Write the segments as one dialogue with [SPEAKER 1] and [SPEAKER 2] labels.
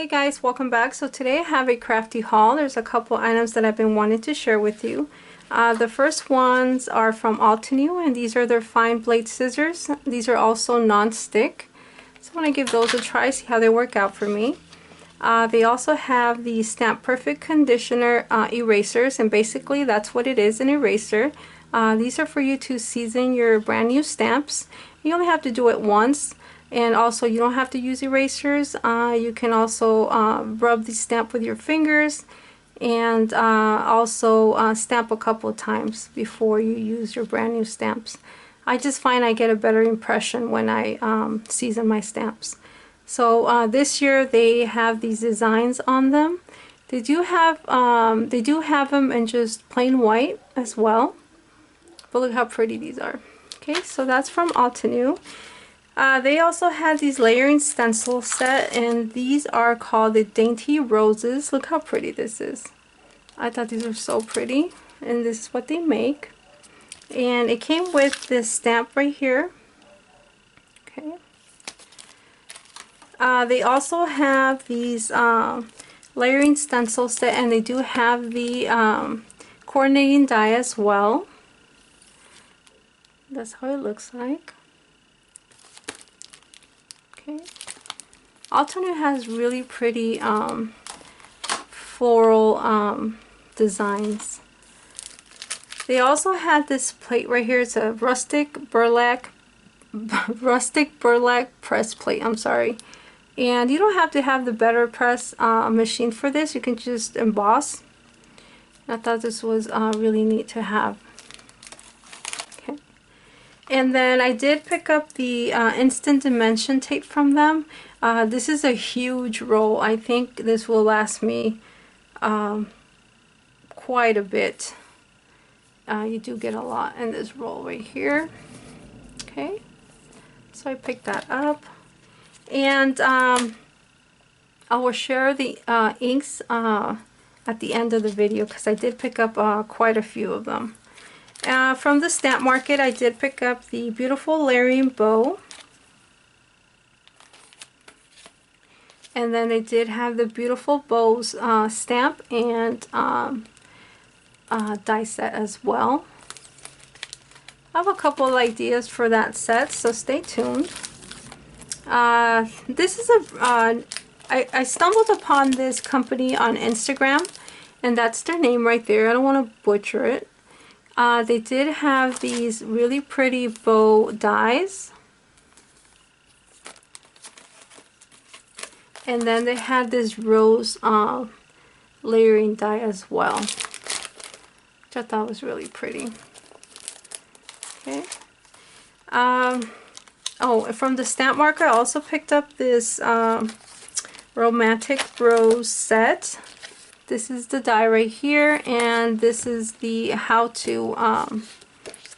[SPEAKER 1] Hey guys, welcome back. So today I have a crafty haul. There's a couple items that I've been wanting to share with you. The first ones are from Altenew, and these are their fine blade scissors. These are also non-stick. So I want to give those a try, see how they work out for me. They also have the Stamp Perfect Conditioner erasers, and basically that's what it is, an eraser. These are for you to season your brand new stamps. You only have to do it once. And also, you don't have to use erasers. You can also rub the stamp with your fingers, and also stamp a couple of times before you use your brand new stamps. I just find I get a better impression when I season my stamps. So this year they have these designs on them. They do have them in just plain white as well. But look how pretty these are. Okay, so that's from Altenew. They also had these layering stencil set, and these are called the Dainty Roses. Look how pretty this is. I thought these were so pretty, and this is what they make. And it came with this stamp right here. Okay. They also have these layering stencil set, and they do have the coordinating die as well. That's how it looks like. Okay. Altenew has really pretty floral designs. They also had this plate right here. It's a rustic burlap press plate. I'm sorry. And you don't have to have the better press machine for this. You can just emboss. I thought this was really neat to have. And then I did pick up the Instant Dimension tape from them. This is a huge roll. I think this will last me quite a bit. You do get a lot in this roll right here. Okay, so I picked that up. And I will share the inks at the end of the video, because I did pick up quite a few of them. From the Stamp Market, I did pick up the beautiful layering bow. And then they did have the beautiful bows stamp and die set as well. I have a couple of ideas for that set, so stay tuned. This is I stumbled upon this company on Instagram, and that's their name right there. I don't want to butcher it. They did have these really pretty bow dies, and then they had this rose layering die as well, which I thought was really pretty. Okay. Oh, from the Stamp Market, I also picked up this Romantic Rose set. This is the die right here, and this is the how-to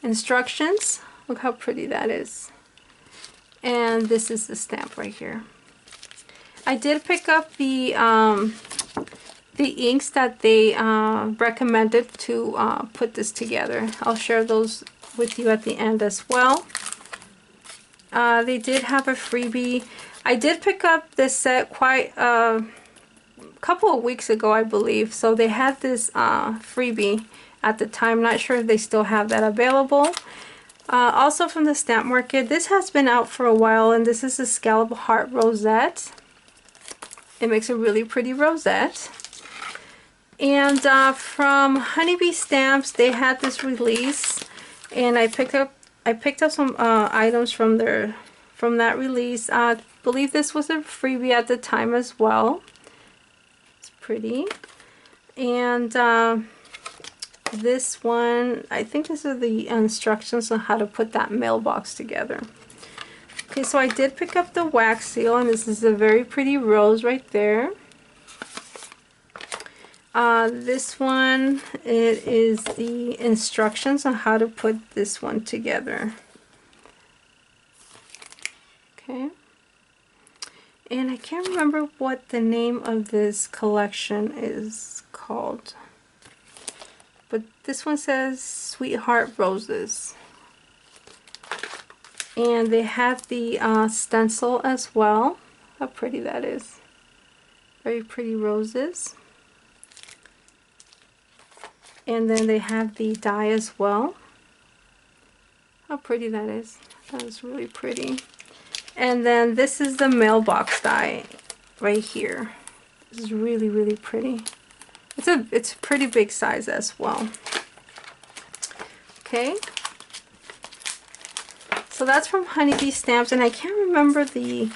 [SPEAKER 1] instructions. Look how pretty that is. And this is the stamp right here. I did pick up the inks that they recommended to put this together. I'll share those with you at the end as well. They did have a freebie. I did pick up this set quite couple of weeks ago, I believe. So they had this freebie at the time. Not sure if they still have that available. Also from the Stamp Market, this has been out for a while, and this is a scallop heart rosette. It makes a really pretty rosette. And from Honeybee Stamps, they had this release, and I picked up some items from that release. I believe this was a freebie at the time as well. Pretty. And this one, I think these are the instructions on how to put that mailbox together. Okay, so I did pick up the wax seal, and this is a very pretty rose right there. This one, it is the instructions on how to put this one together. Okay. And I can't remember what the name of this collection is called. But this one says Sweetheart Roses. And they have the stencil as well. How pretty that is. Very pretty roses. And then they have the die as well. How pretty that is. That is really pretty. And then this is the mailbox die right here. This is really, really pretty. It's a pretty big size as well. Okay. So that's from Honeybee Stamps, and I can't remember the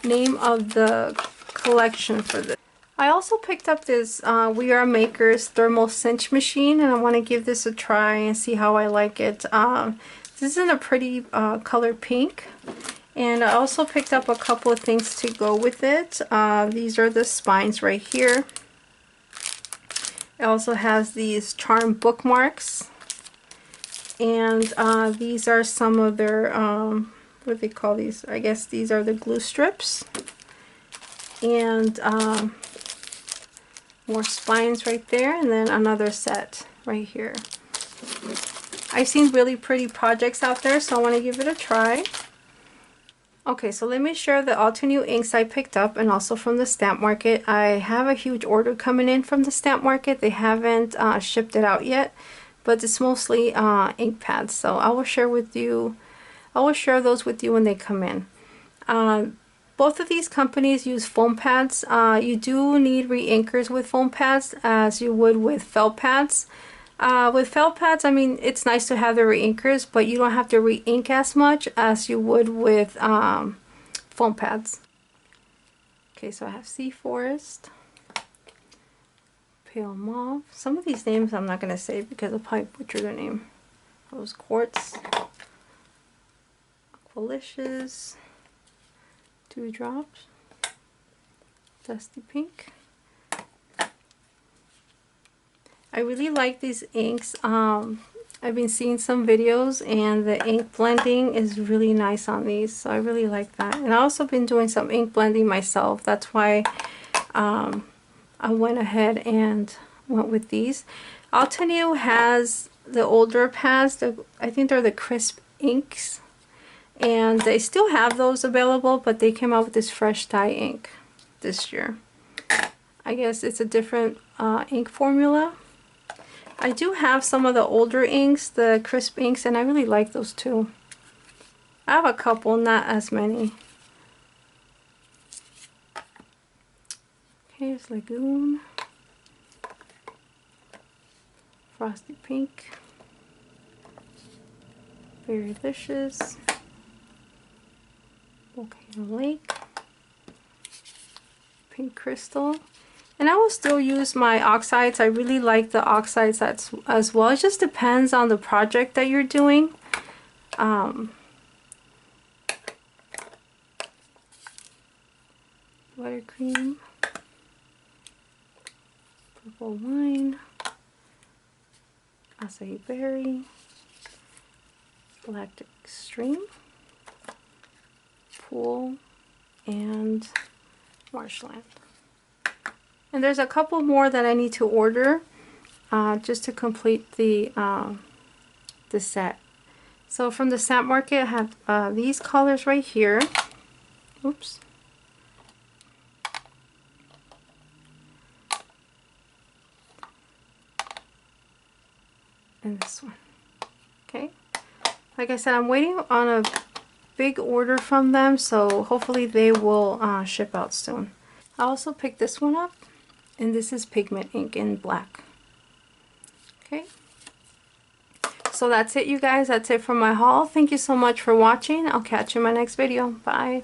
[SPEAKER 1] name of the collection for this. I also picked up this We Are Makers thermal cinch machine, and I want to give this a try and see how I like it. This is in a pretty color pink. And I also picked up a couple of things to go with it. These are the spines right here. It also has these charm bookmarks. And these are some of their, what do they call these? I guess these are the glue strips. And more spines right there. And then another set right here. I've seen really pretty projects out there, so I want to give it a try. Okay, so let me share the Altenew inks I picked up, and also from the stamp market. I have a huge order coming in from the stamp market. They haven't shipped it out yet, but it's mostly ink pads. So I will share with you. I will share those with you when they come in. Both of these companies use foam pads. You do need re-inkers with foam pads, as you would with felt pads. With felt pads, I mean, it's nice to have the re-inkers, but you don't have to re-ink as much as you would with foam pads. Okay, so I have Sea Forest, Pale Mauve. Some of these names I'm not going to say because I'll probably butcher their name. Rose Quartz, Aqualicious, Dewdrops, Dusty Pink. I really like these inks. I've been seeing some videos, and the ink blending is really nice on these, so I really like that. And I've also been doing some ink blending myself. That's why I went ahead and went with these. Altenew has the older pads. I think they're the crisp inks, and they still have those available, but they came out with this fresh dye ink this year. I guess it's a different ink formula. I do have some of the older inks, the crisp inks, and I really like those too. I have a couple, not as many. Here's Lagoon, Frosty Pink, Very Delicious, Volcano Lake, Pink Crystal. And I will still use my oxides. I really like the oxides as well. It just depends on the project that you're doing. Buttercream, Purple Wine, Acai Berry, Black Extreme, Pool, and Marshland. And there's a couple more that I need to order just to complete the set. So from the stamp market, I have these colors right here. Oops. And this one. Okay. Like I said, I'm waiting on a big order from them, so hopefully they will ship out soon. I also picked this one up. And this is pigment ink in black. Okay. So that's it, you guys. That's it for my haul. Thank you so much for watching. I'll catch you in my next video. Bye.